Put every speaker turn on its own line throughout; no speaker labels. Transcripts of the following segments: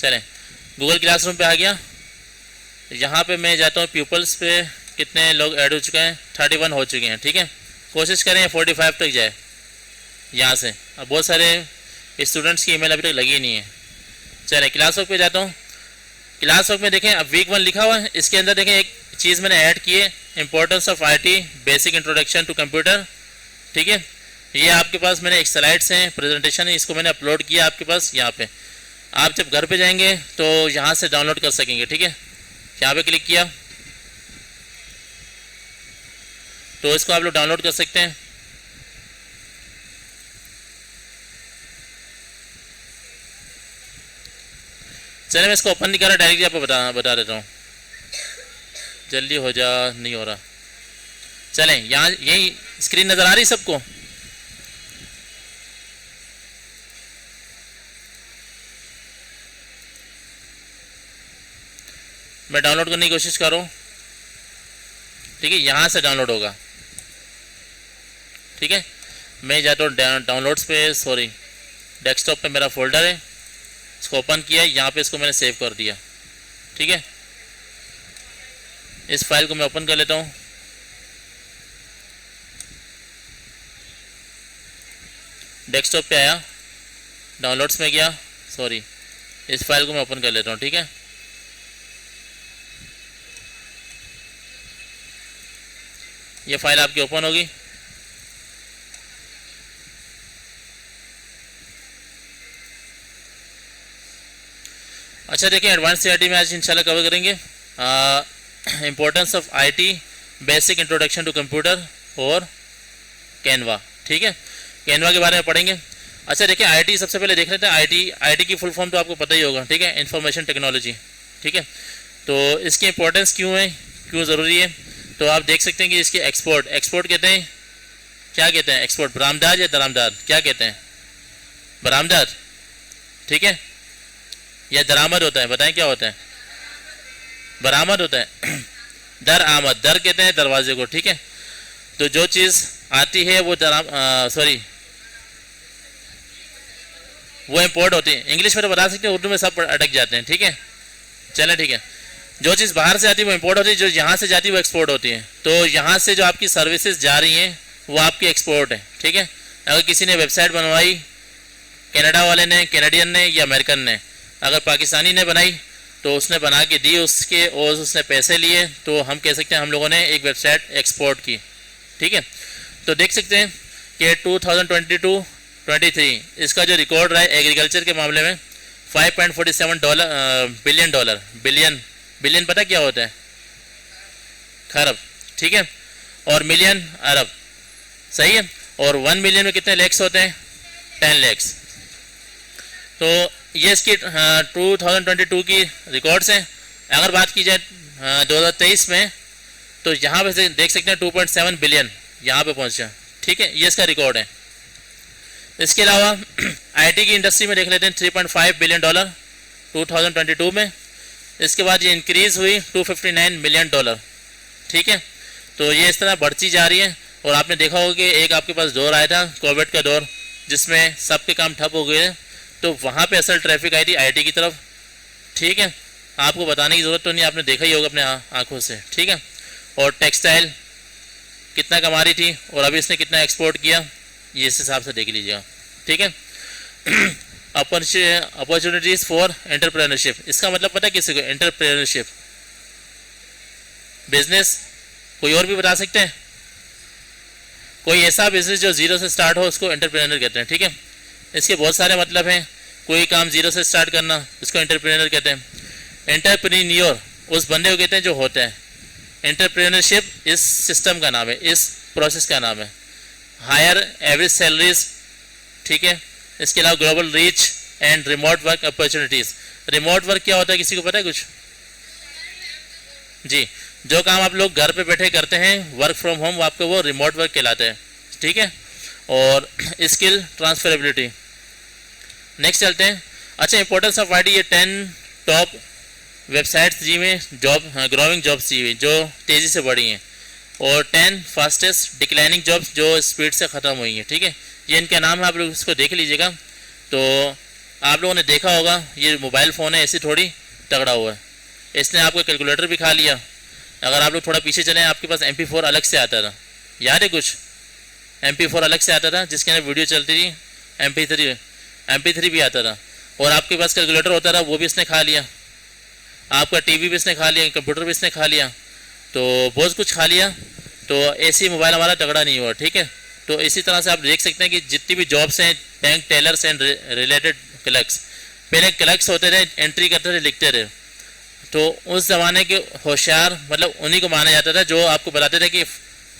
चलें, Google classroom पे आ गया। यहाँ पे मैं जाता हूँ प्यूपल्स पे, कितने लोग ऐड हो चुके हैं, 31 हो चुके हैं। ठीक है, कोशिश करें 45 तक जाए यहाँ से। अब बहुत सारे स्टूडेंट्स की ईमेल अभी तक लगी नहीं है। चलें, क्लास वर्क पे जाता हूँ। क्लास वर्क में देखें, अब वीक 1 लिखा हुआ है, इसके अंदर देखें एक चीज़ मैंने ऐड की है, importance of IT basic introduction to computer. ठीक है, ये आपके पास मैंने एक स्लाइड्स हैं, प्रेजेंटेशन है, इसको मैंने अपलोड किया आपके पास यहाँ पे। आप जब घर पे जाएंगे तो यहाँ से डाउनलोड कर सकेंगे। ठीक है, यहाँ पे क्लिक किया तो इसको आप लोग डाउनलोड कर सकते हैं। चलिए, मैं इसको ओपन नहीं कर रहा, डायरेक्टली आपको बता देता हूँ। जल्दी हो जा, नहीं हो रहा। चलें, यहाँ यही स्क्रीन नज़र आ रही सबको? मैं डाउनलोड करने की कोशिश कर रहा हूँ। ठीक है, यहाँ से डाउनलोड होगा। ठीक है, मैं जाता हूँ डाउनलोड्स पे, सॉरी डेस्कटॉप पे मेरा फोल्डर है, इसको ओपन किया, यहाँ पे इसको मैंने सेव कर दिया। ठीक है, इस फाइल को मैं ओपन कर लेता हूँ। डेस्कटॉप पे आया, डाउनलोड्स में गया, सॉरी इस फाइल को मैं ओपन कर लेता हूँ। ठीक है, ये फाइल आपकी ओपन होगी। अच्छा, देखिए, एडवांस CRT में आज इंशाल्लाह कवर करेंगे importance of IT basic introduction to computer और कैनवा। ठीक है, कैनवा के बारे में पढ़ेंगे। अच्छा, देखिए, IT सबसे पहले देख लेते हैं। IT की फुल फॉर्म तो आपको पता ही होगा। ठीक है, इंफॉर्मेशन टेक्नोलॉजी। ठीक है, तो इसकी इंपॉर्टेंस क्यों है, क्यों ज़रूरी है, तो आप देख सकते हैं कि इसके एक्सपोर्ट कहते हैं, क्या कहते हैं एक्सपोर्ट, बरामदाद या दरामदाद, क्या कहते हैं, बरामदाद। ठीक है, या दरामद होता है, बताएं क्या होता है, बरामद होता है। दर आमद, दर कहते हैं दरवाजे को। ठीक है, तो जो चीज़ आती है वो वो इंपोर्ट होती है। इंग्लिश में तो बता सकते हैं, उर्दू में सब अटक जाते हैं। ठीक है, चलें, ठीक है, जो चीज़ बाहर से आती है वो इंपोर्ट होती है, जो यहाँ से जाती है वो एक्सपोर्ट होती है। तो यहाँ से जो आपकी सर्विसेज जा रही हैं वो आपकी एक्सपोर्ट है। ठीक है, अगर किसी ने वेबसाइट बनवाई, कनाडा वाले ने, कैनेडियन ने या अमेरिकन ने, अगर पाकिस्तानी ने बनाई तो उसने बना के दी उसके और उसने पैसे लिए, तो हम कह सकते हैं हम लोगों ने एक वेबसाइट एक्सपोर्ट की। ठीक है, तो देख सकते हैं कि 2022-23 इसका जो रिकॉर्ड रहा है एग्रीकल्चर के मामले में, $5.47 बिलियन डॉलर। बिलियन पता क्या होता है, खरब। ठीक है, और मिलियन अरब, सही है। और 1 मिलियन में कितने लैक्स होते हैं, 10 लैक्स। तो ये इसकी 2022 की रिकॉर्ड्स हैं। अगर बात की जाए 2023 में, तो यहाँ पे देख सकते हैं 2.7 बिलियन यहाँ पे पहुँचा। ठीक है, ये इसका रिकॉर्ड है। इसके अलावा IT की इंडस्ट्री में देख लेते हैं, $3.5 बिलियन 2022 में। इसके बाद ये इंक्रीज़ हुई $259 मिलियन। ठीक है, तो ये इस तरह बढ़ती जा रही है। और आपने देखा होगा कि एक आपके पास दौर आया था, कोविड का दौर, जिसमें सबके काम ठप हो गए, तो वहाँ पे असल ट्रैफिक आई थी IT की तरफ। ठीक है, आपको बताने की ज़रूरत तो नहीं, आपने देखा ही होगा अपने आंखों से। ठीक है, और टेक्सटाइल कितना कमा रही थी और अभी इसने कितना एक्सपोर्ट किया, ये इस हिसाब से देख लीजिएगा। ठीक है, अपॉर्चुनिटीज़ फॉर एंटरप्रेन्योरशिप, इसका मतलब पता है किसी को, एंटरप्रेन्योरशिप बिजनेस। कोई और भी बता सकते हैं, कोई ऐसा बिजनेस जो जीरो से स्टार्ट हो उसको एंटरप्रेन्योर कहते हैं। ठीक है, इसके बहुत सारे मतलब हैं। कोई काम जीरो से स्टार्ट करना, इसको एंटरप्रेन्योर कहते हैं। एंटरप्रेन्योर उस बंदे को कहते हैं जो होता है। एंटरप्रेन्योरशिप इस सिस्टम का नाम है, इस प्रोसेस का नाम है। Higher average salaries. ठीक है, इसके अलावा global reach and remote work opportunities. Remote work क्या होता है, किसी को पता है कुछ? जी, जो काम आप लोग घर पे बैठे करते हैं, वर्क फ्रॉम होम, आपको वो रिमोट वर्क कहलाता है। ठीक है, और स्किल ट्रांसफरेबिलिटी। नेक्स्ट चलते हैं। अच्छा, इंपॉर्टेंस ऑफ IT, ये 10 टॉप वेबसाइट्स जी में जॉब, ग्रोइंग जॉब्स जी हुई जो तेज़ी से बढ़ी हैं, और 10 फास्टेस्ट डिक्लाइनिंग जॉब्स जो स्पीड से ख़त्म हुई हैं। ठीक है, ये इनका नाम है, आप लोग इसको देख लीजिएगा। तो आप लोगों ने देखा होगा ये मोबाइल फ़ोन है, ऐसे थोड़ी तगड़ा हुआ है, इसने आपको कैलकुलेटर भी खा लिया। अगर आप लोग थोड़ा पीछे चलें, आपके पास MP4 अलग से आता था, याद है कुछ? MP4 अलग से आता था जिसके अंदर वीडियो चलती थी। MP3 भी आता था। और आपके पास कैलकुलेटर होता था, वो भी इसने खा लिया। आपका टीवी भी इसने खा लिया, कंप्यूटर भी इसने खा लिया, तो बहुत कुछ खा लिया। तो ऐसी मोबाइल हमारा तगड़ा नहीं हुआ, ठीक है। तो इसी तरह से आप देख सकते हैं कि जितनी भी जॉब्स हैं, bank tellers and related clerks, पहले क्लर्क्स होते थे, एंट्री करते थे, लिखते थे। तो उस ज़माने के होशियार मतलब उन्हीं को माना जाता था जो आपको बताते थे कि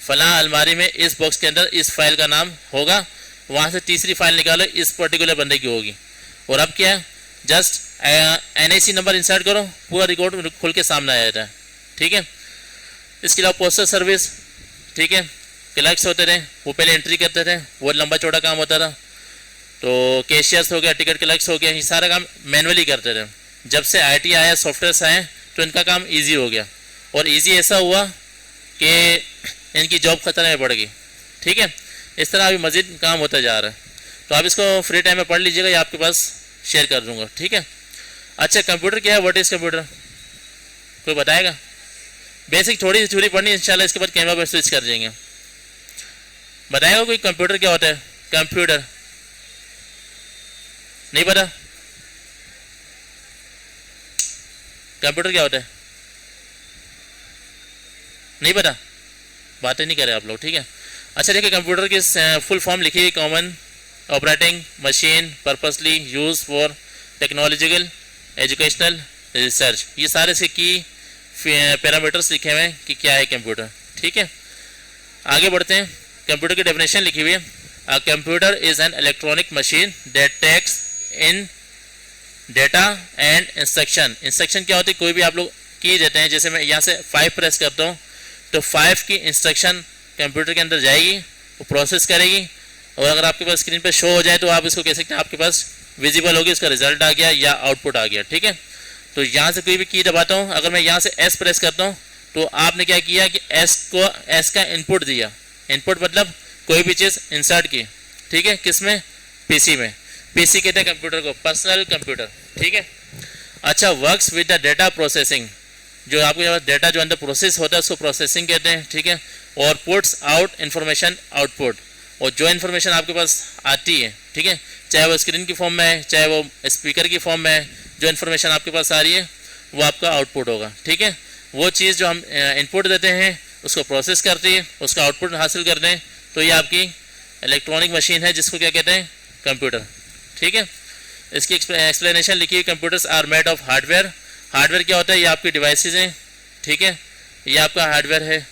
फलां अलमारी में इस बॉक्स के अंदर इस फाइल का नाम होगा, वहाँ से तीसरी फाइल निकालो, इस पर्टिकुलर बंदे की होगी। और अब क्या है, जस्ट NIC नंबर इंसर्ट करो, पूरा रिकॉर्ड खुल के सामने आ जाता है, ठीक है। इसके अलावा पोस्टल सर्विस, ठीक है, क्लर्क्स होते थे, वो पहले एंट्री करते थे, वो लंबा चौड़ा काम होता था। तो कैशियर्स हो गया, टिकट क्लर्क्स हो गया, ये सारा काम मैनुअली करते थे। जब से IT आया, सॉफ्टवेयर्स आए, तो इनका काम ईजी हो गया। और ईजी ऐसा हुआ कि इनकी जॉब खतरे में पड़ गई, ठीक है। इस तरह अभी मज़ीद काम होता जा रहा है। तो आप इसको फ्री टाइम में पढ़ लीजिएगा, या आपके पास शेयर कर दूंगा, ठीक है। अच्छा, कंप्यूटर क्या है? What is computer? कोई बताएगा? बेसिक थोड़ी सी थ्योरी पढ़नी इंशाल्लाह, इसके बाद कैमरा पर स्विच कर देंगे। बताएगा कोई कंप्यूटर क्या होता है? कंप्यूटर नहीं पता? कंप्यूटर क्या होता है? नहीं पता? बातें नहीं कर रहे आप लोग, ठीक है। अच्छा देखिए, कंप्यूटर की फुल फॉर्म लिखी है, common operating machine purposely use for technological educational research. ये सारे इसके की पैरामीटर्स लिखे हुए हैं कि क्या है कंप्यूटर, ठीक है। आगे बढ़ते हैं। कंप्यूटर की डेफिनेशन लिखी हुई है, a computer is an electronic machine that takes in data and instruction. Instruction क्या होती है? कोई भी आप लोग की देते हैं, जैसे मैं यहाँ से 5 प्रेस करता हूँ तो 5 की इंस्ट्रक्शन कंप्यूटर के अंदर जाएगी, वो प्रोसेस करेगी, और अगर आपके पास स्क्रीन पे शो हो जाए तो आप इसको कह सकते हैं आपके पास विजिबल होगी, इसका रिजल्ट आ गया या आउटपुट आ गया, ठीक है। तो यहाँ से कोई भी की दबाता हूँ, अगर मैं यहाँ से S प्रेस करता हूँ तो आपने क्या किया कि S का इनपुट दिया। इनपुट मतलब कोई भी चीज़ इंसर्ट की, ठीक है, किस में? PC में। PC कहते हैं कंप्यूटर को, पर्सनल कंप्यूटर, ठीक है। अच्छा, works with the data processing, जो आपके डेटा जो अंदर प्रोसेस होता है उसको प्रोसेसिंग कहते हैं, ठीक है। और पुट्स आउट इंफॉर्मेशन आउटपुट, और जो इन्फॉर्मेशन आपके पास आती है, ठीक है, चाहे वो स्क्रीन की फॉर्म में है, चाहे वो स्पीकर की फॉर्म में है, जो इन्फॉर्मेशन आपके पास आ रही है वो आपका आउटपुट होगा, ठीक है। वो चीज़ जो हम इनपुट देते हैं उसको प्रोसेस करती है, उसका आउटपुट हासिल करते हैं, तो ये आपकी इलेक्ट्रॉनिक मशीन है जिसको क्या कहते हैं? कंप्यूटर, ठीक है। इसकी एक्सप्लेनेशन लिखी है, computers are made of hardware. Hardware क्या होता है? ये आपकी डिवाइसेज हैं, ठीक है, ये आपका हार्डवेयर है,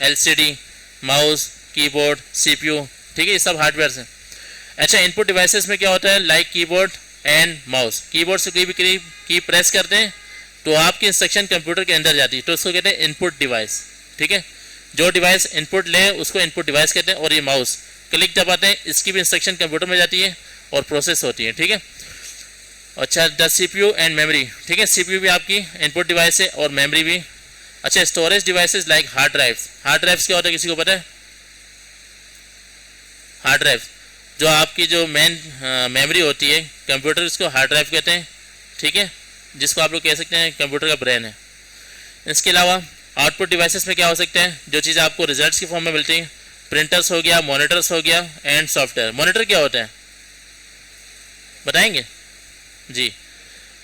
LCD, माउस, कीबोर्ड, CPU, ठीक है, ये सब हार्डवेयर हैं। अच्छा, इनपुट डिवाइसेस में क्या होता है? Like keyboard and mouse. Keyboard से कोई भी की प्रेस करते हैं तो आपकी इंस्ट्रक्शन कंप्यूटर के अंदर जाती है, तो उसको कहते हैं इनपुट डिवाइस, ठीक है। जो डिवाइस इनपुट ले उसको इनपुट डिवाइस कहते हैं। और ये माउस क्लिक दबाते हैं, इसकी भी इंस्ट्रक्शन कंप्यूटर में जाती है और प्रोसेस होती है, ठीक है। अच्छा, द CPU एंड मेमोरी, ठीक है, CPU भी आपकी इनपुट डिवाइस है और मेमोरी भी। अच्छा, storage devices like hard drives. Hard drives क्या होता है, किसी को पता है? हार्ड ड्राइव जो आपकी जो मेन मेमोरी होती है कंप्यूटर, इसको हार्ड ड्राइव कहते हैं, ठीक है, जिसको आप लोग कह सकते हैं कंप्यूटर का ब्रेन है। इसके अलावा आउटपुट डिवाइसेस में क्या हो सकते हैं? जो चीज़ आपको रिजल्ट्स की फॉर्म में मिलती हैं, प्रिंटर्स हो गया, मॉनिटर्स हो गया एंड सॉफ्टवेयर। मॉनिटर क्या होता है बताएंगे जी?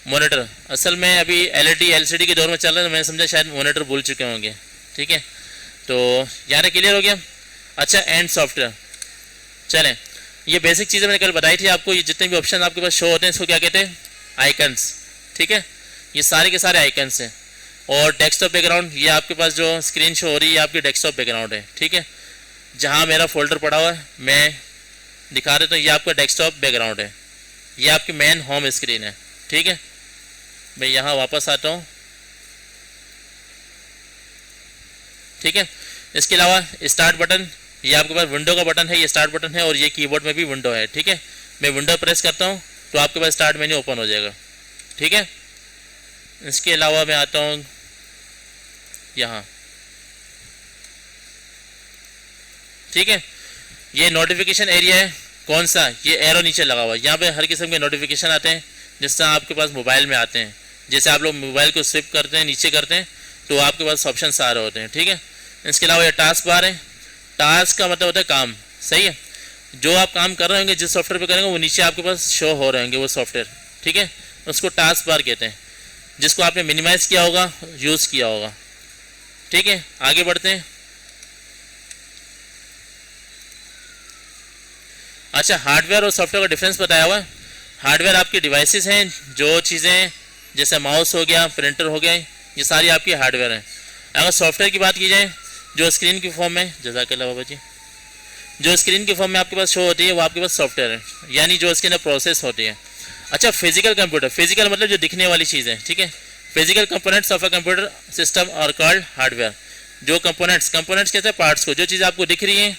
मॉनिटर असल में अभी LED LCD के दौर में चल रहा है, तो मैंने समझा शायद मॉनिटर भूल चुके होंगे, ठीक है। तो यहाँ क्लियर हो गया। अच्छा, एंड सॉफ्टवेयर, चलें, ये बेसिक चीज़ें मैंने कल बताई थी आपको। ये जितने भी ऑप्शन आपके पास शो होते हैं इसको क्या कहते हैं? आइकन्स, ठीक है। ये सारे के सारे आइकन्स हैं। और डेस्कटॉप बैकग्राउंड, ये आपके पास जो स्क्रीन शो हो रही है आपकी डेस्कटॉप बैकग्राउंड है, ठीक है। जहाँ मेरा फोल्डर पड़ा हुआ है मैं दिखा देता हूँ, ये आपका डेस्कटॉप बैकग्राउंड है, ये आपकी मेन होम स्क्रीन है, ठीक है। मैं यहाँ वापस आता हूँ, ठीक है। इसके अलावा स्टार्ट बटन, ये आपके पास विंडो का बटन है, ये स्टार्ट बटन है, और ये कीबोर्ड में भी विंडो है, ठीक है। मैं विंडो प्रेस करता हूँ तो आपके पास स्टार्ट मेन्यू ओपन हो जाएगा, ठीक है। इसके अलावा मैं आता हूँ यहाँ, ठीक है, ये नोटिफिकेशन एरिया है, कौन सा, ये एरो नीचे लगा हुआ है, यहाँ पे हर किस्म के नोटिफिकेशन आते हैं जिस तरह आपके पास मोबाइल में आते हैं। जैसे आप लोग मोबाइल को स्विप करते हैं, नीचे करते हैं, तो आपके पास ऑप्शन आ रहे होते हैं, ठीक है। इसके अलावा ये टास्क बार है, टास्क का मतलब होता है काम, सही है। जो आप काम कर रहे होंगे, जिस सॉफ्टवेयर पे करेंगे वो नीचे आपके पास शो हो रहे होंगे वो सॉफ्टवेयर, ठीक है, उसको टास्क बार कहते हैं, जिसको आपने मिनिमाइज़ किया होगा, यूज़ किया होगा, ठीक है। आगे बढ़ते हैं। अच्छा, हार्डवेयर और सॉफ्टवेयर का डिफरेंस बताया हुआ है। हार्डवेयर आपकी डिवाइसेस हैं, जो चीज़ें जैसे माउस हो गया, प्रिंटर हो गया, ये सारी आपकी हार्डवेयर हैं। अगर सॉफ्टवेयर की बात की जाए, जो स्क्रीन की फॉर्म में, जज़ाकल्लाह बाबा जी, जो स्क्रीन की फॉर्म में आपके पास शो होती है वो आपके पास सॉफ्टवेयर है, यानी जो इसके अंदर प्रोसेस होती है। अच्छा, फिजिकल कंप्यूटर, फिजिकल मतलब जो दिखने वाली चीज़ है, ठीक है। Physical components of a computer system और कॉल्ड हार्डवेयर। जो कंपोनेंट्स कहते हैं पार्ट्स को, जो चीज़ आपको दिख रही है,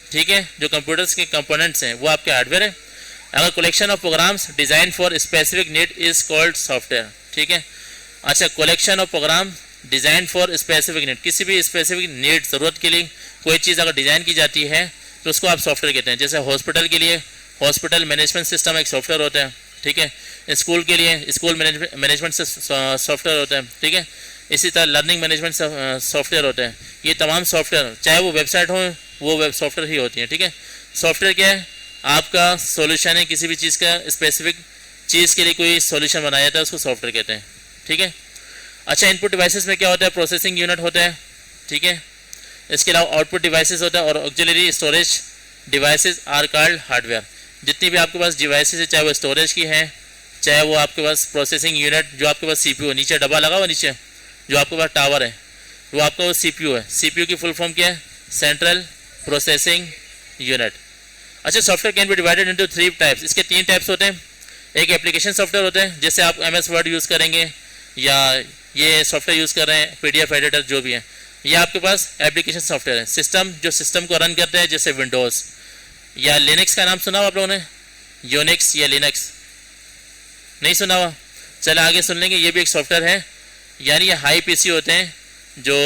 ठीक है, जो कंप्यूटर्स के कंपोनेंट्स हैं वो आपके हार्डवेयर है। अगर collection of programs design for specific need is called software, ठीक है। अच्छा, collection of program design for specific need, किसी भी स्पेसिफिक नीड, ज़रूरत के लिए कोई चीज़ अगर डिज़ाइन की जाती है तो उसको आप सॉफ्टवेयर कहते हैं। जैसे हॉस्पिटल के लिए हॉस्पिटल मैनेजमेंट सिस्टम एक सॉफ्टवेयर होता है, ठीक है। स्कूल के लिए स्कूल मैनेजमेंट सॉफ्टवेयर होता है, ठीक है। इसी तरह लर्निंग मैनेजमेंट सॉफ्टवेयर होता है। ये तमाम सॉफ्टवेयर, चाहे वो वेबसाइट हो, वो वेब सॉफ्टवेयर ही होती है, ठीक है। सॉफ्टवेयर क्या है, आपका सॉल्यूशन है, किसी भी चीज़ का स्पेसिफिक चीज़ के लिए कोई सॉल्यूशन बनाया जाता है, उसको सॉफ्टवेयर कहते हैं, ठीक है। अच्छा, इनपुट डिवाइसेस में क्या होता है, प्रोसेसिंग यूनिट होता है, ठीक है। इसके अलावा आउटपुट डिवाइसेस होता है और auxiliary storage devices are called hardware. जितनी भी आपके पास डिवाइसेस है, चाहे वो स्टोरेज की है, चाहे वो आपके पास प्रोसेसिंग यूनिट, जो आपके पास सीपीयू नीचे डब्बा लगा हुआ, नीचे जो आपके पास टावर है, वो आपका वो सीपीयू है। सीपीयू की फुल फॉर्म क्या है, सेंट्रल प्रोसेसिंग यूनिट। अच्छा, software can be divided into 3 types. इसके 3 टाइप्स होते हैं। एक एप्लीकेशन सॉफ्टवेयर होते हैं, जैसे आप MS वर्ड यूज़ करेंगे या ये सॉफ्टवेयर यूज़ कर रहे हैं, PDF एडिटर जो भी है, ये आपके पास एप्लीकेशन सॉफ्टवेयर है। सिस्टम, जो सिस्टम को रन करते हैं, जैसे विंडोज़ या लिनक्स का नाम सुना हुआ आप लोगों ने, यूनिक्स या लिनक्स, नहीं सुना हुआ, चलो आगे सुन लेंगे। ये भी एक सॉफ्टवेयर है, यानी ये हाई PC होते हैं, जो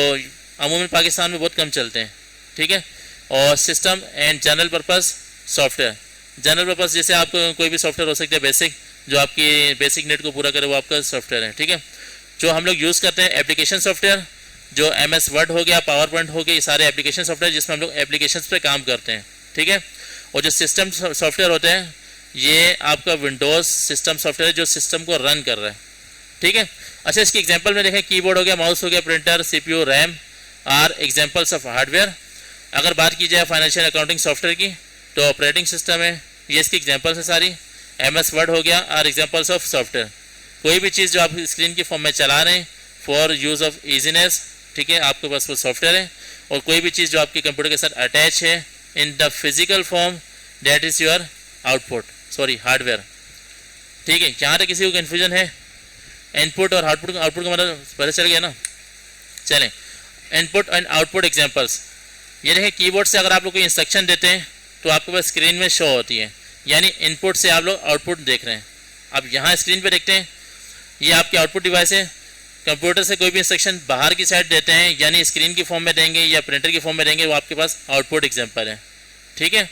अमूमन पाकिस्तान में बहुत कम चलते हैं, ठीक है। और system and general purpose software, general purpose जैसे आपको कोई भी सॉफ्टवेयर हो सकता है बेसिक, जो आपकी बेसिक नीड को पूरा करे, वो आपका सॉफ्टवेयर है, ठीक है। जो हम लोग यूज़ करते हैं एप्लीकेशन सॉफ्टवेयर, जो MS वर्ड हो गया, पावर पॉइंट हो गया, ये सारे एप्लीकेशन सॉफ्टवेयर जिसमें हम लोग एप्लीकेशन पे काम करते हैं, ठीक है। और जो सिस्टम सॉफ्टवेयर होते हैं, ये आपका विंडोज़ सिस्टम सॉफ्टवेयर है, जो सिस्टम को रन कर रहा है, ठीक है। अच्छा, इसकी एग्जांपल में देखें, कीबोर्ड हो गया, माउस हो गया, printer, CPU, RAM are examples of hardware. अगर बात की जाए फाइनेंशियल अकाउंटिंग सॉफ्टवेयर की, तो ऑपरेटिंग सिस्टम है, ये इसकी एग्जांपल्स है सारी। MS वर्ड हो गया आर एग्जांपल्स ऑफ सॉफ्टवेयर। कोई भी चीज़ जो आप स्क्रीन की फॉर्म में चला रहे हैं फॉर यूज़ ऑफ ईजीनेस, ठीक है, आपके पास वो सॉफ्टवेयर है। और कोई भी चीज़ जो आपके कंप्यूटर के साथ अटैच है in the physical form, that is your output, sorry hardware, ठीक है। यहाँ तक किसी को कन्फ्यूजन है? इनपुट और आउटपुट का मतलब पता चल गया ना। चलें, इनपुट एंड आउटपुट एग्जांपल्स। ये देखें, कीबोर्ड से अगर आप लोग कोई इंस्ट्रक्शन देते हैं तो आपके पास स्क्रीन में शो होती है, यानी इनपुट से आप लोग आउटपुट देख रहे हैं। अब यहाँ स्क्रीन पे देखते हैं, ये आपके आउटपुट डिवाइस है। कंप्यूटर से कोई भी इंस्ट्रक्शन बाहर की साइड देते हैं, यानी स्क्रीन की फॉर्म में देंगे या प्रिंटर की फॉर्म में देंगे, वो आपके पास आउटपुट एग्जाम्पल है, ठीक है।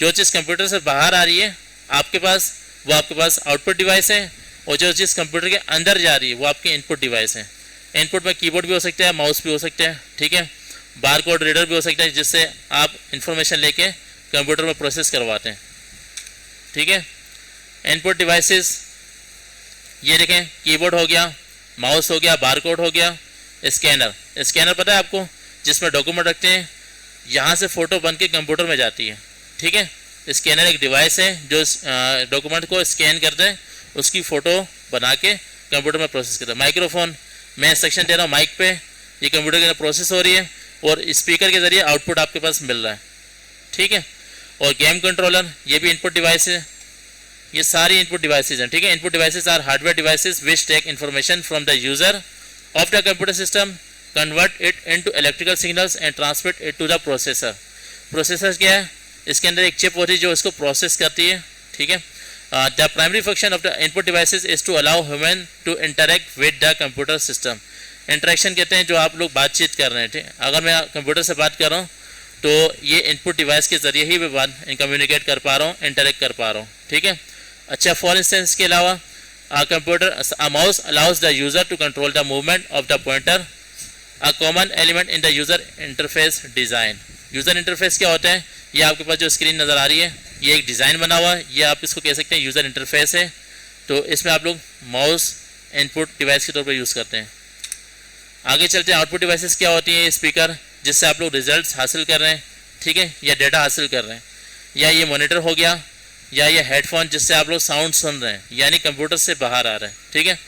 जो चीज़ कंप्यूटर से बाहर आ रही है आपके पास, वो आपके पास आउटपुट डिवाइस है, और जो चीज़ कंप्यूटर के अंदर जा रही है वो आपकी इनपुट डिवाइस है। इनपुट में कीबोर्ड भी हो सकता है, माउस भी हो सकता है, ठीक है। बारकोड रीडर भी हो सकता है, जिससे आप इंफॉर्मेशन लेके कंप्यूटर में प्रोसेस करवाते हैं, ठीक है। इनपुट डिवाइसेस, ये देखें, कीबोर्ड हो गया, माउस हो गया, बारकोड हो गया, स्कैनर। स्कैनर पता है आपको, जिसमें डॉक्यूमेंट रखते हैं, यहाँ से फ़ोटो बन के कंप्यूटर में जाती है, ठीक है। स्कैनर एक डिवाइस है जो डॉक्यूमेंट को स्कैन करते हैं, उसकी फ़ोटो बना के कंप्यूटर में प्रोसेस करता है। माइक्रोफोन, मैं इंस्ट्रक्शन दे रहा हूँ माइक पे, ये कंप्यूटर के अंदर प्रोसेस हो रही है और स्पीकर के ज़रिए आउटपुट आपके पास मिल रहा है, ठीक है। और गेम कंट्रोलर, ये भी इनपुट डिवाइस है। ये सारी इनपुट डिवाइसेज हैं, ठीक है। Input devices are hardware devices which take information from the user of the computer system, convert it into electrical signals and transmit it to the processor. Processor क्या है? इसके अंदर एक चिप होती है जो इसको प्रोसेस करती है, ठीक है। The primary function of the input devices is to allow human to interact with the computer system. Interaction कहते हैं जो आप लोग बातचीत कर रहे हैं, ठीक है। अगर मैं कंप्यूटर से बात कर रहा हूँ तो ये इनपुट डिवाइस के ज़रिए ही मैं कम्युनिकेट कर पा रहा हूँ, इंटरेक्ट कर पा रहा हूँ, ठीक है। अच्छा, फॉर इंस्टेंस के अलावा computer mouse allows the user to control the movement of the pointer, a common element in the user interface design. User interface क्या होता है? ये आपके पास जो स्क्रीन नज़र आ रही है, ये एक डिज़ाइन बना हुआ है, ये आप इसको कह सकते हैं यूज़र इंटरफेस है। तो इसमें आप लोग माउस इनपुट डिवाइस के तौर पर यूज़ करते हैं। आगे चलते हैं, आउटपुट डिवाइसेस क्या होती हैं? स्पीकर, जिससे आप लोग रिजल्ट्स हासिल कर रहे हैं, ठीक है, या डेटा हासिल कर रहे हैं, या ये मॉनिटर हो गया, या ये हेडफोन जिससे आप लोग साउंड सुन रहे हैं, यानी कंप्यूटर से बाहर आ रहे हैं, ठीक है,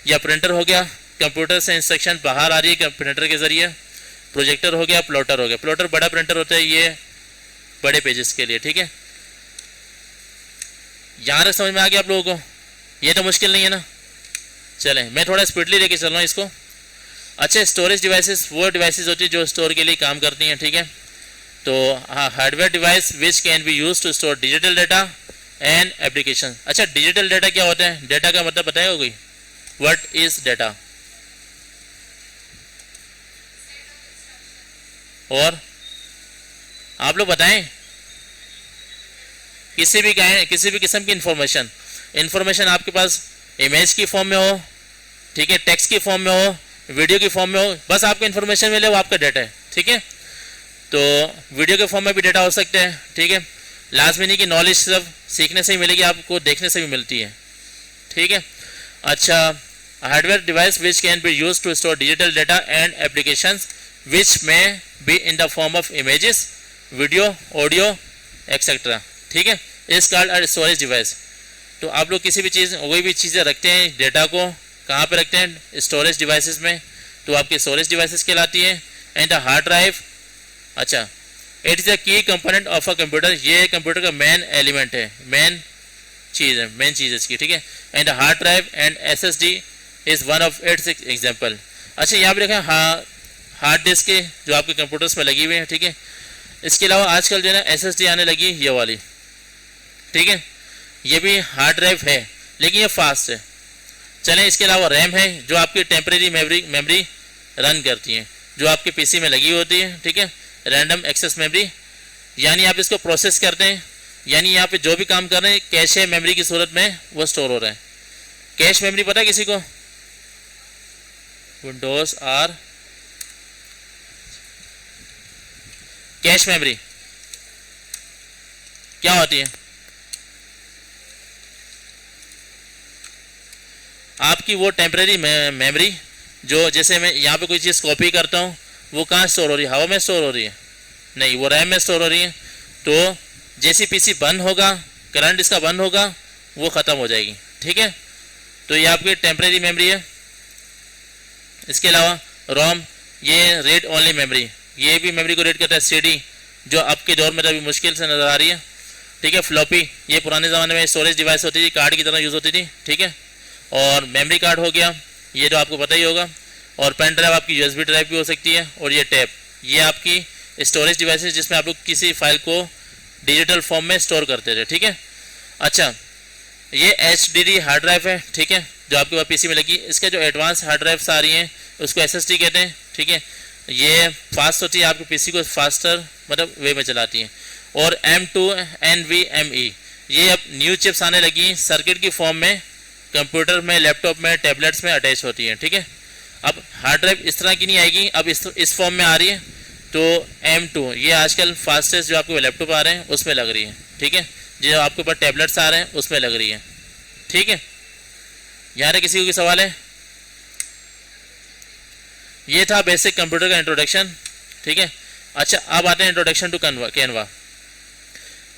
या प्रिंटर हो गया, कंप्यूटर से इंस्ट्रक्शन बाहर आ रही है प्रिंटर के ज़रिए। प्रोजेक्टर हो गया, प्लॉटर हो गया। प्लॉटर बड़ा प्रिंटर होता है, ये बड़े पेजेस के लिए, ठीक है। यहाँ तक समझ में आ गया आप लोगों को? ये तो मुश्किल नहीं है ना। चलें, मैं थोड़ा स्पीडली लेके चल रहा हूँ इसको। अच्छा, स्टोरेज डिवाइसेस वो डिवाइसेस होती है जो स्टोर के लिए काम करती हैं, ठीक है। तो hardware device which can be use to store digital data and application. अच्छा, डिजिटल डाटा क्या होता है? डाटा का मतलब बताएगा कोई? What is data? और आप लोग बताएं, किसी भी किस्म की इंफॉर्मेशन आपके पास इमेज की फॉर्म में हो, ठीक है, टेक्स्ट की फॉर्म में हो, वीडियो की फॉर्म में हो, बस आपको इन्फॉर्मेशन मिले वो आपका डाटा है, ठीक है। तो वीडियो के फॉर्म में भी डाटा हो सकते हैं, ठीक है। लाजमी नहीं कि नॉलेज सब सीखने से ही मिलेगी, आपको देखने से भी मिलती है, ठीक है। अच्छा, hardware device which can be use to store digital data and applications which may be in the form of images, video, audio etcetera, ठीक है, is called a storage device. तो आप लोग किसी भी चीज़, कोई भी चीज़ें रखते हैं, डाटा को कहाँ पे रखते हैं? स्टोरेज डिवाइसेस में, तो आपकी स्टोरेज डिवाइसेस कहलाती है। एंड द हार्ड ड्राइव, अच्छा, इट इज़ अ की कंपोनेंट ऑफ अ कंप्यूटर, ये कंप्यूटर का मेन एलिमेंट है, मेन चीज़ इसकी, ठीक है। And the hard drive and SSD is one of its example. अच्छा, यहाँ पे देखें, हाँ, हार्ड डिस्क के जो आपके कंप्यूटर्स में लगी हुई है, ठीक है। इसके अलावा आजकल जो है ना SSD आने लगी, ये वाली, ठीक है, ये भी हार्ड ड्राइव है लेकिन ये फास्ट है। चलें, इसके अलावा रैम है जो आपकी टेम्परेरी मेमोरी रन करती है, जो आपके पीसी में लगी होती है, ठीक है, रैंडम एक्सेस मेमोरी, यानी आप इसको प्रोसेस करते हैं, यानी यहाँ पे जो भी काम कर रहे हैं कैश मेमोरी की सूरत में वो स्टोर हो रहा है। कैश मेमोरी पता है किसी को? विंडोज आर कैश मेमोरी क्या होती है? आपकी वो टेम्परेरी मेमोरी जो, जैसे मैं यहाँ पे कोई चीज़ कॉपी करता हूँ, वो कहाँ स्टोर हो रही है? हवा में स्टोर हो रही है? नहीं, वो रैम में स्टोर हो रही है। तो जैसे पीसी बंद होगा, करंट इसका बंद होगा, वो ख़त्म हो जाएगी, ठीक है। तो ये आपकी टेम्परेरी मेमोरी है। इसके अलावा रोम, ये रीड ओनली मेमोरी, ये भी मेमोरी को रीड करता है। CD, जो अब के दौर में तो अभी मुश्किल से नज़र आ रही है, ठीक है। फ्लॉपी, ये पुराने ज़माने में स्टोरेज डिवाइस होती थी, कार्ड की तरह यूज़ होती थी, ठीक है। और मेमोरी कार्ड हो गया, ये तो आपको पता ही होगा। और पेन ड्राइव आपकी USB ड्राइव भी हो सकती है। और ये टैब, ये आपकी स्टोरेज डिवाइस है जिसमें आप लोग किसी फाइल को डिजिटल फॉर्म में स्टोर करते थे, ठीक है। अच्छा, ये HDD हार्ड ड्राइव है, ठीक है, जो आपके पास पीसी में लगी। इसके जो एडवांस हार्ड ड्राइव्स आ रही हैं उसको SSD कहते हैं, ठीक है। ये फास्ट होती है, आपके पीसी को फास्टर मतलब वे में चलाती हैं। और M2 NVMe, ये अब न्यू चिप्स आने लगी सर्किट की फॉर्म में, कंप्यूटर में, लैपटॉप में, टैबलेट्स में अटैच होती है, ठीक है। अब हार्ड ड्राइव इस तरह की नहीं आएगी, अब इस फॉर्म में आ रही है। तो M2 ये आजकल फास्टेस्ट जो आपके लैपटॉप आ रहे हैं उसमें लग रही है, ठीक है। जो आपके ऊपर टैबलेट्स आ रहे हैं उसमें लग रही है, ठीक है। यहाँ किसी को कोई सवाल है? ये था बेसिक कंप्यूटर का इंट्रोडक्शन, ठीक है। अच्छा, अब आते हैं इंट्रोडक्शन टू कैनवा।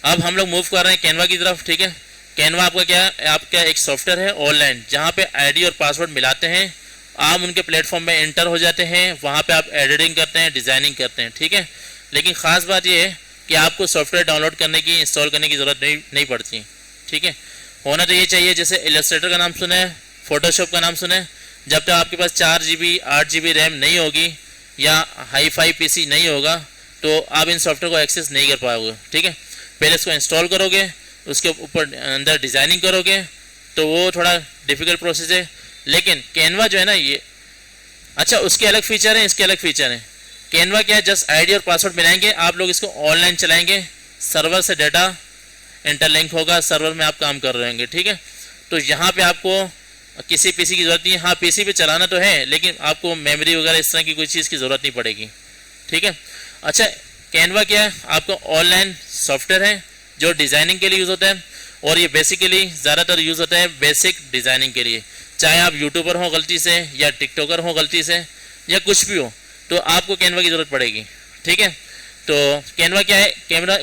अब हम लोग मूव कर रहे हैं कैनवा की तरफ, ठीक है। कैनवा आपका क्या है? आपका एक सॉफ्टवेयर है ऑनलाइन, जहाँ पे ID और पासवर्ड मिलाते हैं, आप उनके प्लेटफॉर्म में एंटर हो जाते हैं, वहाँ पे आप एडिटिंग करते हैं, डिज़ाइनिंग करते हैं, ठीक है। लेकिन ख़ास बात ये है कि आपको सॉफ्टवेयर डाउनलोड करने की, इंस्टॉल करने की ज़रूरत नहीं पड़ती, ठीक है। होना तो ये चाहिए, जैसे इलस्ट्रेटर का नाम सुना है, फोटोशॉप का नाम सुना है, जब तक आपके पास 4 GB 8 GB रैम नहीं होगी या हाई-फाई PC नहीं होगा तो आप इन सॉफ्टवेयर को एक्सेस नहीं कर पाओगे, ठीक है। पहले इसको इंस्टॉल करोगे, उसके ऊपर अंदर डिज़ाइनिंग करोगे, तो वो थोड़ा डिफ़िकल्ट प्रोसेस है। लेकिन कैनवा जो है ना ये, अच्छा, उसके अलग फीचर हैं, इसके अलग फीचर हैं। कैनवा क्या है, जस्ट आईडी और पासवर्ड मिलाएंगे, आप लोग इसको ऑनलाइन चलाएंगे, सर्वर से डाटा इंटरलिंक होगा, सर्वर में आप काम कर रहे होंगे, ठीक है। तो यहाँ पे आपको किसी पीसी की ज़रूरत नहीं है, हाँ पीसी पे चलाना तो है लेकिन आपको मेमोरी वगैरह इस तरह की कोई चीज़ की ज़रूरत नहीं पड़ेगी, ठीक है। अच्छा, कैनवा क्या है, आपका ऑनलाइन सॉफ्टवेयर है जो डिज़ाइनिंग के लिए यूज़ होता है, और ये बेसिकली ज़्यादातर यूज़ होता है बेसिक डिज़ाइनिंग के लिए। चाहे आप यूट्यूबर हो गलती से, या टिकटॉकर हो गलती से, या कुछ भी हो, तो आपको कैनवा की ज़रूरत पड़ेगी, ठीक है। तो कैनवा क्या है,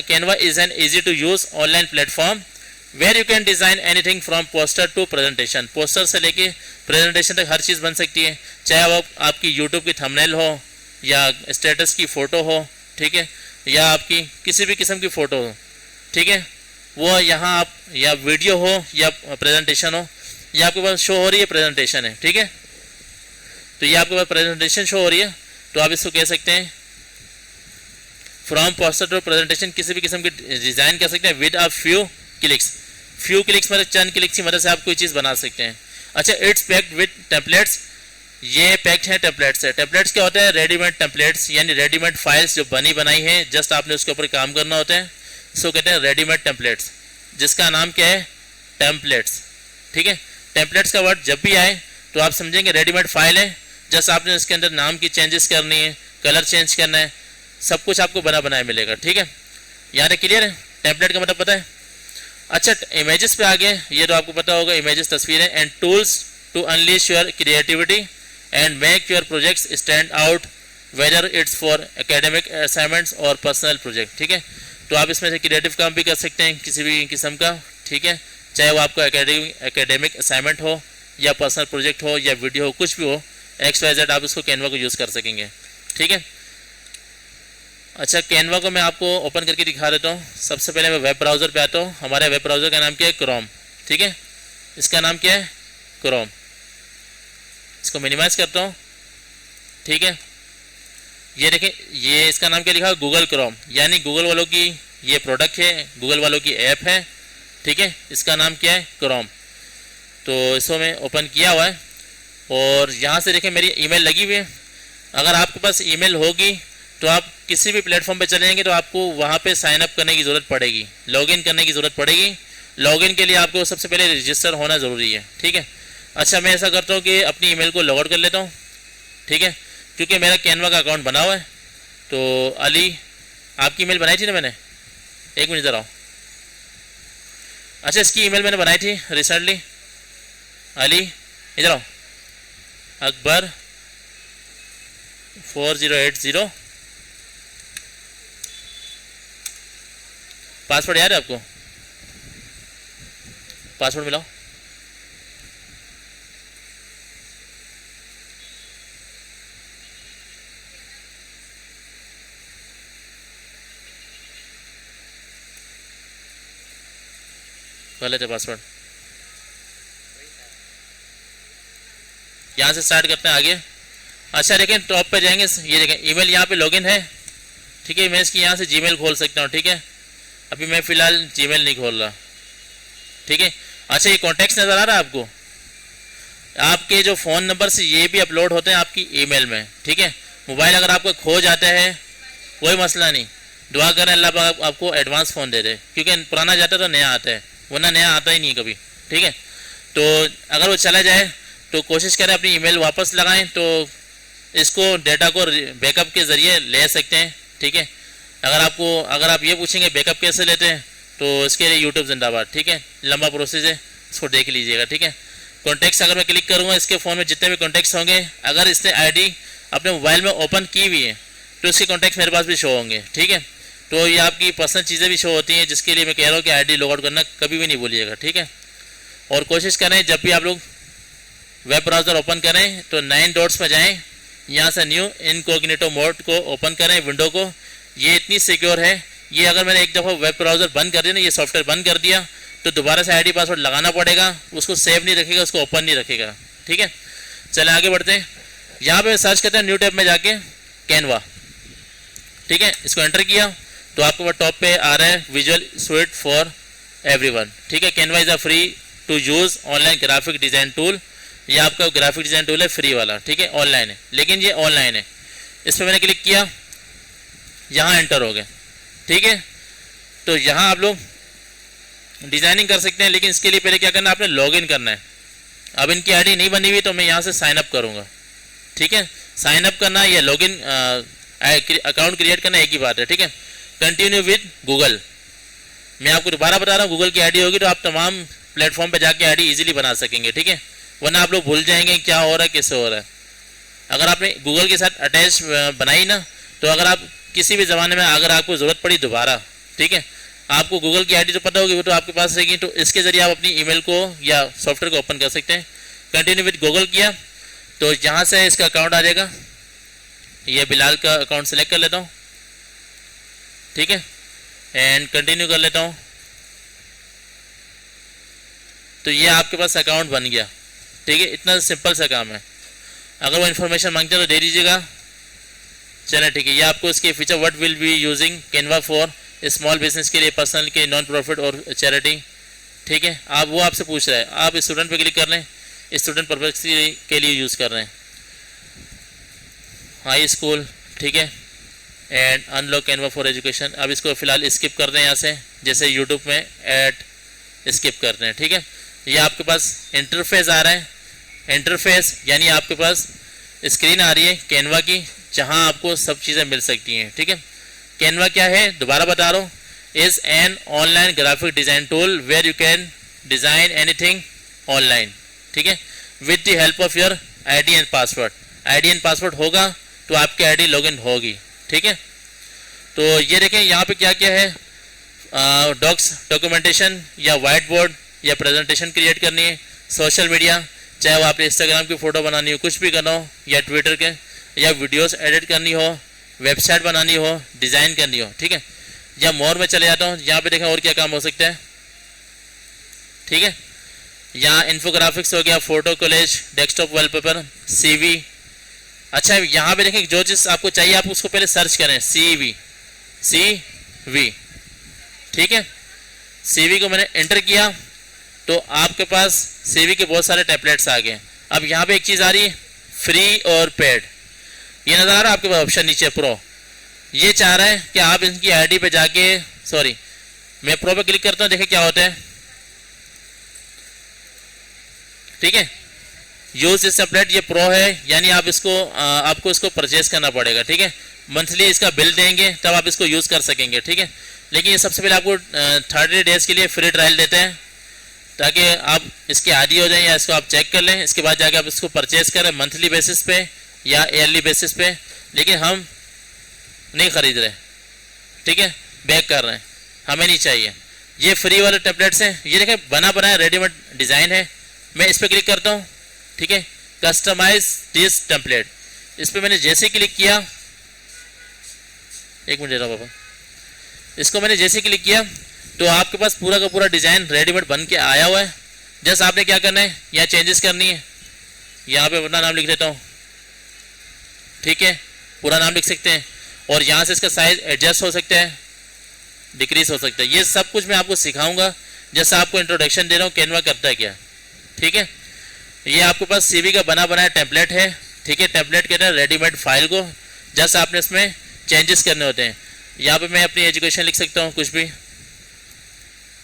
Canva is an easy to use online platform where you can design anything from poster to presentation. Poster से लेके प्रेजेंटेशन तक हर चीज़ बन सकती है, चाहे वो आपकी यूट्यूब की थंबनेल हो, या स्टेटस की फ़ोटो हो, ठीक है, या आपकी किसी भी किस्म की फ़ोटो हो, ठीक है, वो यहाँ आप, या वीडियो हो या प्रेजेंटेशन हो, ये आपके पास शो हो रही है प्रेजेंटेशन है, ठीक है। तो ये आपके पास प्रेजेंटेशन शो हो रही है, तो आप इसको कह सकते हैं फ्रॉम पोस्टर टू प्रेजेंटेशन, किसी भी किस्म की डिज़ाइन कर सकते हैं with a few clicks. Few clicks मतलब चंद क्लिक्स की मदद से आप कोई चीज़ बना सकते हैं। अच्छा, इट्स पैक्ड विद टेम्पलेट्स, ये पैक्ड है टेम्पलेट्स से। टेम्पलेट्स क्या होता है, रेडीमेड टेम्पलेट्स, यानी रेडीमेड फाइल्स जो बनी बनाई है, जस्ट आपने उसके ऊपर काम करना होता है, इसको कहते हैं रेडीमेड टेम्पलेट्स, जिसका नाम क्या है, टेम्पलेट्स, ठीक है। टेम्पलेट्स का वर्ड जब भी आए तो आप समझेंगे रेडीमेड फाइल है, जस्ट आपने उसके अंदर नाम की चेंजेस करनी है, कलर चेंज करना है, सब कुछ आपको बना बनाया मिलेगा, ठीक है। यहाँ तक क्लियर है, टेम्पलेट का मतलब पता है। अच्छा, इमेजेस पे आ गए, ये तो आपको पता होगा, इमेजेस तस्वीरें, and tools to unleash your creativity and make your projects stand out whether it's for academic assignments और पर्सनल प्रोजेक्ट, ठीक है। तो आप इसमें से क्रिएटिव काम भी कर सकते हैं किसी भी किस्म का, ठीक है, चाहे वो आपका एकेडमिक असाइनमेंट हो, या पर्सनल प्रोजेक्ट हो, या वीडियो हो, कुछ भी हो, XYZ आप इसको कैनवा को यूज़ कर सकेंगे, ठीक है। अच्छा, कैनवा को मैं आपको ओपन करके दिखा देता हूँ। सबसे पहले मैं वेब ब्राउज़र पे आता हूँ। हमारे वेब ब्राउज़र का नाम क्या है, क्रोम, ठीक है, इसका नाम क्या है, क्रोम। इसको मिनिमाइज करता हूँ, ठीक है। ये देखें, ये इसका नाम क्या लिखा, गूगल क्रोम, यानी गूगल वालों की ये प्रोडक्ट है, गूगल वालों की ऐप है, ठीक है। इसका नाम क्या है, क्रोम। तो इसको मैं ओपन किया हुआ है, और यहाँ से देखें मेरी ईमेल लगी हुई है। अगर आपके पास ईमेल होगी तो आप किसी भी प्लेटफॉर्म पे चले जाएंगे तो आपको वहाँ पे साइन अप करने की ज़रूरत पड़ेगी, लॉगिन करने की ज़रूरत पड़ेगी। लॉगिन के लिए आपको सबसे पहले रजिस्टर होना ज़रूरी है, ठीक है। अच्छा, मैं ऐसा करता हूँ कि अपनी ईमेल को लॉग आउट कर लेता हूँ, ठीक है, क्योंकि मेरा कैनवा का अकाउंट बना हुआ है। तो अली, आपकी ईमेल बनाई थी ना मैंने, एक मिनट ज़रा। अच्छा, इसकी ईमेल मैंने बनाई थी रिसेंटली, अली इधर आओ, अकबर 4080, पासवर्ड याद है आपको, पासवर्ड मिलाओ। गलत है पासवर्ड, यहाँ से स्टार्ट करते हैं आगे। अच्छा, देखें टॉप पे जाएंगे, ये देखें ईमेल यहाँ पे लॉगिन है, ठीक है। मैं इसकी यहाँ से जीमेल खोल सकता हूँ, ठीक है। अभी मैं फ़िलहाल जीमेल नहीं खोल रहा, ठीक है। अच्छा, ये कॉन्टैक्ट्स नज़र आ रहा है आपको, आपके जो फ़ोन नंबर से ये भी अपलोड होते हैं आपकी ईमेल में, ठीक है। मोबाइल अगर आपका खो जाता है कोई मसला नहीं, दुआ करें अल्लाह पाक आपको एडवांस फ़ोन दे दे, क्योंकि पुराना जाता है तो नया आता है, वरना नया आता ही नहीं कभी, ठीक है। तो अगर वो चला जाए तो कोशिश करें अपनी ईमेल वापस लगाएं, तो इसको डेटा को बैकअप के ज़रिए ले सकते हैं, ठीक है। अगर आप ये पूछेंगे बैकअप कैसे लेते हैं, तो इसके लिए यूट्यूब जिंदाबाद, ठीक है, लंबा प्रोसेस है, इसको देख लीजिएगा, ठीक है। कॉन्टैक्ट्स अगर मैं क्लिक करूँगा, इसके फ़ोन में जितने भी कॉन्टैक्ट्स होंगे, अगर इसने आईडी अपने मोबाइल में ओपन की हुई है तो इसके कॉन्टैक्ट्स मेरे पास भी शो होंगे, ठीक है। तो ये आपकी पर्सनल चीज़ें भी शो होती हैं, जिसके लिए मैं कह रहा हूँ कि आईडी लॉग आउट करना कभी भी नहीं भूलिएगा, ठीक है। और कोशिश करें जब भी आप लोग वेब ब्राउज़र ओपन करें तो 9 डॉट्स में जाएँ, यहाँ से न्यू इनकॉग्निटो मोड को ओपन करें विंडो को। ये इतनी सिक्योर है, ये अगर मैंने एक दफ़ा वेब ब्राउज़र बंद कर दिया ना, ये सॉफ्टवेयर बंद कर दिया, तो दोबारा से आईडी पासवर्ड लगाना पड़ेगा, उसको सेव नहीं रखेगा, उसको ओपन नहीं रखेगा, ठीक है। चले आगे बढ़ते हैं। यहाँ पे सर्च करते हैं न्यू टैब में जाके कैनवा, ठीक है। इसको एंटर किया तो आपको वो टॉप पे आ रहा है विजुअल स्टूडियो फॉर एवरीवन, ठीक है। Canva is a free to use online graphic design tool. ये आपका ग्राफिक डिज़ाइन टूल है फ्री वाला, ठीक है, ऑनलाइन है, लेकिन ये ऑनलाइन है। इस पर मैंने क्लिक किया यहाँ एंटर हो गए, ठीक है। तो यहाँ आप लोग डिजाइनिंग कर सकते हैं, लेकिन इसके लिए पहले क्या करना है, आपने लॉगिन करना है। अब इनकी आईडी नहीं बनी हुई तो मैं यहाँ से साइन अप करूँगा, ठीक है। साइन अप करना या लॉगिन अकाउंट क्रिएट करना एक ही बात है, ठीक है। कंटिन्यू विद गूगल, मैं आपको दोबारा बता रहा हूँ, गूगल की आईडी होगी तो आप तमाम प्लेटफॉर्म पे जाके आईडी इजीली बना सकेंगे, ठीक है। वरना आप लोग भूल जाएंगे क्या हो रहा है, कैसे हो रहा है। अगर आपने गूगल के साथ अटैच बनाई ना, तो अगर आप किसी भी ज़माने में अगर आपको ज़रूरत पड़ी दोबारा, ठीक है, आपको गूगल की आईडी तो पता होगी, वो तो आपके पास रहेगी, तो इसके ज़रिए आप अपनी ईमेल को या सॉफ्टवेयर को ओपन कर सकते हैं। कंटिन्यू विद गूगल किया तो यहाँ से इसका अकाउंट आ जाएगा, ये बिलाल का अकाउंट सेलेक्ट कर लेता हूँ, ठीक है, एंड कंटिन्यू कर लेता हूँ। तो ये आपके पास अकाउंट बन गया, ठीक है। इतना सिंपल सा काम है। अगर वो इन्फॉर्मेशन मांगते हैं तो दे दीजिएगा, चले ठीक है। ये आपको इसके feature, what will be using Canva for small business के लिए, पर्सनल के, नॉन प्रॉफिट और चैरिटी, ठीक है। आप वो आपसे पूछ रहे हैं, आप स्टूडेंट पे क्लिक कर लें, स्टूडेंट पर्पस के लिए यूज़ कर रहे हैं, हाई स्कूल, ठीक है, and unlock Canva for education. अब इसको फिलहाल स्किप कर दें यहाँ से, जैसे यूट्यूब में ऐड स्किप करते हैं, ठीक है। ये आपके पास इंटरफेस आ रहा है, इंटरफेस यानी आपके पास स्क्रीन आ रही है कैनवा की, जहाँ आपको सब चीज़ें मिल सकती हैं, ठीक है। कैनवा क्या है, दोबारा बता रहा हूँ, is an online graphic design tool where you can design anything online, ठीक है, with the help of your ID and password. ID and password होगा तो आपकी आईडी लॉगिन होगी, ठीक है। तो ये देखें यहाँ पे क्या क्या है, डॉक्स, डॉक्यूमेंटेशन या वाइट बोर्ड या प्रेजेंटेशन क्रिएट करनी है, सोशल मीडिया, चाहे वो आपने इंस्टाग्राम की फ़ोटो बनानी हो, कुछ भी करना हो, या ट्विटर के, या वीडियोस एडिट करनी हो, वेबसाइट बनानी हो, डिज़ाइन करनी हो, ठीक है। या मोर में चले जाता हूँ, यहाँ पे देखें और क्या काम हो सकता है, ठीक है। यहाँ इन्फोग्राफिक्स हो गया, photo college, desktop wallpaper, CV। अच्छा, यहाँ पे देखें जो चीज़ आपको चाहिए आप उसको पहले सर्च करें, CV, ठीक है। CV को मैंने एंटर किया तो आपके पास CV के बहुत सारे टेम्पलेट्स आ गए। अब यहाँ पे एक चीज़ आ रही है, फ्री और पेड, ये नज़र आ रहा है आपके पास ऑप्शन नीचे, प्रो। ये चाह रहा है कि आप इनकी आईडी पे जाके, सॉरी मैं प्रो पे क्लिक करता हूँ, देखें क्या होता है, ठीक है। यूज दिस टेम्पलेट, ये प्रो है, यानी आप इसको आपको इसको परचेज करना पड़ेगा, ठीक है। मंथली इसका बिल देंगे तब आप इसको यूज़ कर सकेंगे, ठीक है। लेकिन ये सबसे पहले आपको 30 डेज़ के लिए फ्री ट्रायल देते हैं, ताकि आप इसके आदी हो जाएं, या इसको आप चेक कर लें, इसके बाद जाके आप इसको परचेज करें मंथली बेसिस पे या ईयरली बेसिस पे। लेकिन हम नहीं ख़रीद रहे, ठीक है, बैक कर रहे हैं, हमें नहीं चाहिए। ये फ्री वाले टेम्पलेट्स हैं, ये देखें बना बनाया रेडीमेड डिज़ाइन है। मैं इस पर क्लिक करता हूँ, ठीक है, कस्टमाइज दिस टेम्पलेट, इस पर मैंने जैसे क्लिक किया, एक मिनट दे रहा हूँ पापा, इसको मैंने जैसे क्लिक किया तो आपके पास पूरा का पूरा डिज़ाइन रेडीमेड बन के आया हुआ है। जस्ट आपने क्या करना है, यहाँ चेंजेस करनी है, यहाँ पे अपना नाम लिख देता हूँ, ठीक है, पूरा नाम लिख सकते हैं, और यहाँ से इसका साइज एडजस्ट हो सकता है, डिक्रीज हो सकता है। ये सब कुछ मैं आपको सिखाऊंगा, जैसा आपको इंट्रोडक्शन दे रहा हूँ कैनवा करता है क्या, ठीक है। ये आपके पास CV का बना बनाया टेम्पलेट है, ठीक है। टेम्पलेट कहते हैं रेडीमेड फाइल को, जस्ट आपने इसमें चेंजेस करने होते हैं। यहाँ पे मैं अपनी एजुकेशन लिख सकता हूँ, कुछ भी,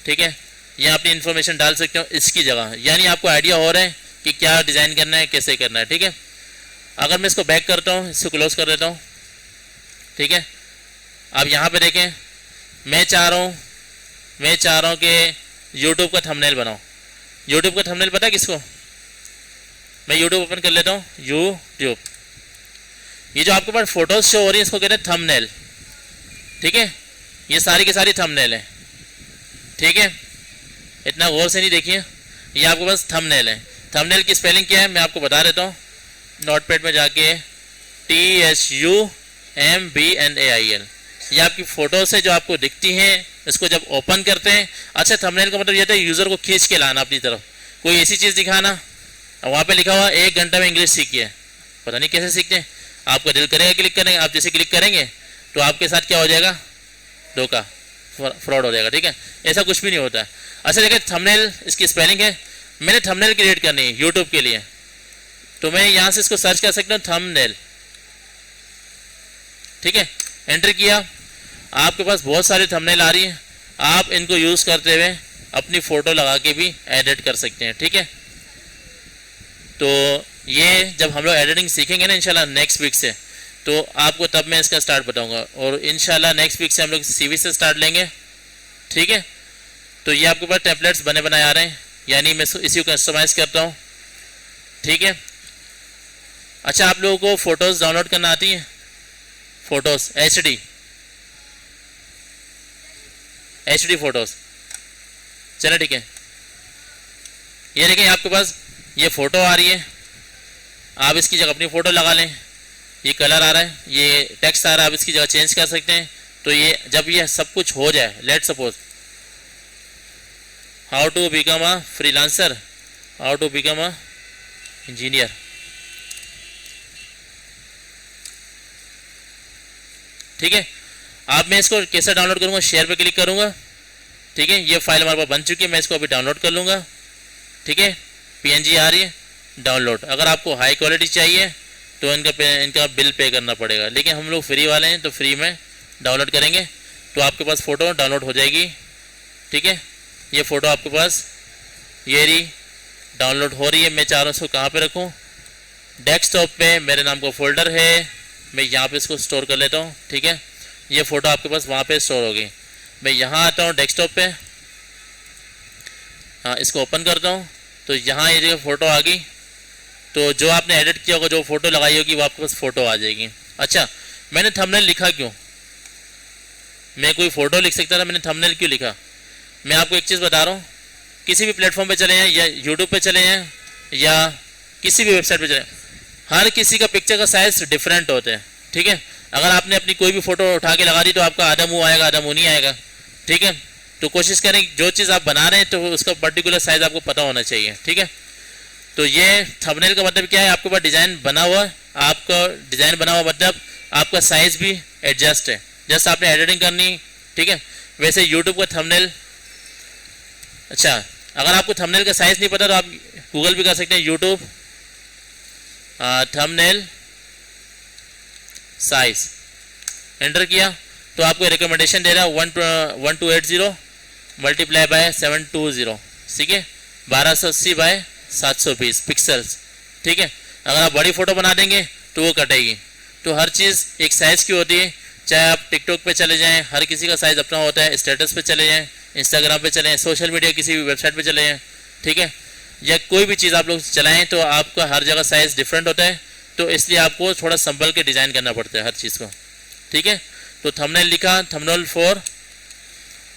ठीक है। यहाँ अपनी इन्फॉर्मेशन डाल सकता हूँ इसकी जगह, यानी आपको आइडिया हो रहा है कि क्या डिज़ाइन करना है, कैसे करना है, ठीक है। अगर मैं इसको बैक करता हूँ, इसको क्लोज कर देता हूँ, ठीक है। अब यहाँ पे देखें, मैं चाह रहा हूँ कि यूट्यूब का थंबनेल बनाओ। यूट्यूब का थंबनेल पता है किसको, मैं यूट्यूब ओपन कर लेता हूँ, यूट्यूब, ये जो आपके पास फोटोज शो हो रही है इसको कहते हैं थंबनेल, ठीक है। ये सारी की सारी थंबनेल है, ठीक है, इतना गौर से नहीं देखिए, ये आपके पास थंबनेल है। थंबनेल की स्पेलिंग क्या है मैं आपको बता देता हूँ, नोटपैड में जाके THUMBNAIL, ये आपकी फ़ोटो से जो आपको दिखती हैं, इसको जब ओपन करते हैं, अच्छा थंबनेल का मतलब ये था यूज़र को खींच के लाना अपनी तरफ, कोई ऐसी चीज़ दिखाना। वहाँ पे लिखा हुआ 1 घंटा में इंग्लिश सीखिए, पता नहीं कैसे सीखते हैं, आपका दिल करेगा क्लिक करेंगे, आप जैसे क्लिक करेंगे तो आपके साथ क्या हो जाएगा, धोखा, फ्रॉड हो जाएगा, ठीक है। ऐसा कुछ भी नहीं होता है। अच्छा देखिए, थंबनेल इसकी स्पेलिंग है, मैंने थंबनेल क्रिएट करनी है यूट्यूब के लिए, तो मैं यहाँ से इसको सर्च कर सकता हूँ थंबनेल, ठीक है, एंटर किया आपके पास बहुत सारी थंबनेल आ रही है, आप इनको यूज़ करते हुए अपनी फ़ोटो लगा के भी एडिट कर सकते हैं। ठीक है, तो ये जब हम लोग एडिटिंग सीखेंगे ना इंशाल्लाह नेक्स्ट वीक से, तो आपको तब मैं इसका स्टार्ट बताऊंगा। और इंशाल्लाह नेक्स्ट वीक से हम लोग CV से स्टार्ट लेंगे। ठीक है, तो ये आपके पास टेम्पलेट्स बने बनाए आ रहे हैं, यानी मैं इसी को कस्टमाइज़ करता हूँ। ठीक है, अच्छा आप लोगों को फ़ोटोज़ डाउनलोड करना आती है? फ़ोटोज़ HD फ़ोटोज़, चलो ठीक है। ये देखें आपके पास ये फ़ोटो आ रही है, आप इसकी जगह अपनी फ़ोटो लगा लें। ये कलर आ रहा है, ये टेक्स्ट आ रहा है, आप इसकी जगह चेंज कर सकते हैं। तो ये जब ये सब कुछ हो जाए, let suppose how to become a freelancer, how to become a engineer, ठीक है। अब मैं इसको कैसे डाउनलोड करूंगा? शेयर पे क्लिक करूंगा। ठीक है, ये फाइल हमारे पास बन चुकी है, मैं इसको अभी डाउनलोड कर लूंगा। ठीक है, PNG आ रही है, डाउनलोड। अगर आपको हाई क्वालिटी चाहिए तो इनका बिल पे करना पड़ेगा, लेकिन हम लोग फ्री वाले हैं तो फ्री में डाउनलोड करेंगे, तो आपके पास फ़ोटो डाउनलोड हो जाएगी। ठीक है, ये फ़ोटो आपके पास ये रही डाउनलोड हो रही है। मैं चाह रहा हूँ इसको कहाँ पे रखूँ? डेस्कटॉप पे मेरे नाम का फ़ोल्डर है, मैं यहाँ पे इसको स्टोर कर लेता हूँ। ठीक है, ये फ़ोटो आपके पास वहाँ पे स्टोर होगी। मैं यहाँ आता हूँ डेस्कटॉप पे, हाँ इसको ओपन करता हूँ, तो यहाँ ये फ़ोटो आ गई। तो जो आपने एडिट किया होगा, जो फ़ोटो लगाई होगी, वो आपके पास फ़ोटो आ जाएगी। अच्छा, मैंने थंबनेल लिखा क्यों? मैं कोई फ़ोटो लिख सकता था, मैंने थंबनेल क्यों लिखा? मैं आपको एक चीज़ बता रहा हूँ, किसी भी प्लेटफॉर्म पे चले जाएँ या यूट्यूब पे चले जाएँ या किसी भी वेबसाइट पे चले, हर किसी का पिक्चर का साइज़ डिफरेंट होता है। ठीक है, अगर आपने अपनी कोई भी फ़ोटो उठा के लगा दी तो आपका आधा मुँह आएगा, आधा मुँह नहीं आएगा। ठीक है, तो कोशिश करें जो चीज़ आप बना रहे हैं तो उसका पर्टिकुलर साइज़ आपको पता होना चाहिए। ठीक है, तो ये थंबनेल का मतलब क्या है? आपके पास डिज़ाइन बना हुआ है, आपका डिज़ाइन बना हुआ मतलब आपका साइज़ भी एडजस्ट है, जस्ट आपने एडिटिंग करनी। ठीक है, वैसे यूट्यूब का थंबनेल, अच्छा अगर आपको थंबनेल का साइज़ नहीं पता तो आप गूगल भी कर सकते हैं, यूट्यूब थंबनेल साइज एंटर किया तो आपको रिकमेंडेशन दे रहा है 1280 मल्टीप्लाई बाय 720। ठीक है, 1280 बाय 720 पिक्सल्स। ठीक है, अगर आप बड़ी फ़ोटो बना देंगे तो वो कटेगी। तो हर चीज़ एक साइज़ की होती है, चाहे आप टिकटॉक पे चले जाएं, हर किसी का साइज़ अपना होता है, स्टेटस पे चले जाएं, इंस्टाग्राम पे चले जाएं, सोशल मीडिया किसी भी वेबसाइट पे चले जाएं, ठीक है, या कोई भी चीज़ आप लोग चलाएं तो आपका हर जगह साइज़ डिफरेंट होता है। तो इसलिए आपको थोड़ा संभल के डिज़ाइन करना पड़ता है हर चीज़ को। ठीक है, तो थंबनेल लिखा, thumbnail for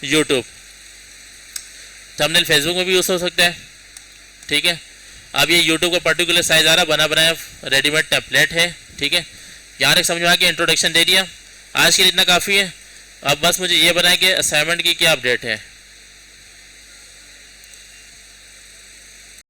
YouTube, thumbnail Facebook में भी यूज़ हो सकता है। ठीक है, अब ये यूट्यूब का पर्टिकुलर साइज़ आ रहा, बना बनाया रेडीमेड टेम्पलेट है। ठीक है, यहाँ तक समझ में आ गया, इंट्रोडक्शन दे दिया। आज के लिए इतना काफ़ी है। अब बस मुझे ये बताएं कि असाइनमेंट की क्या अपडेट है।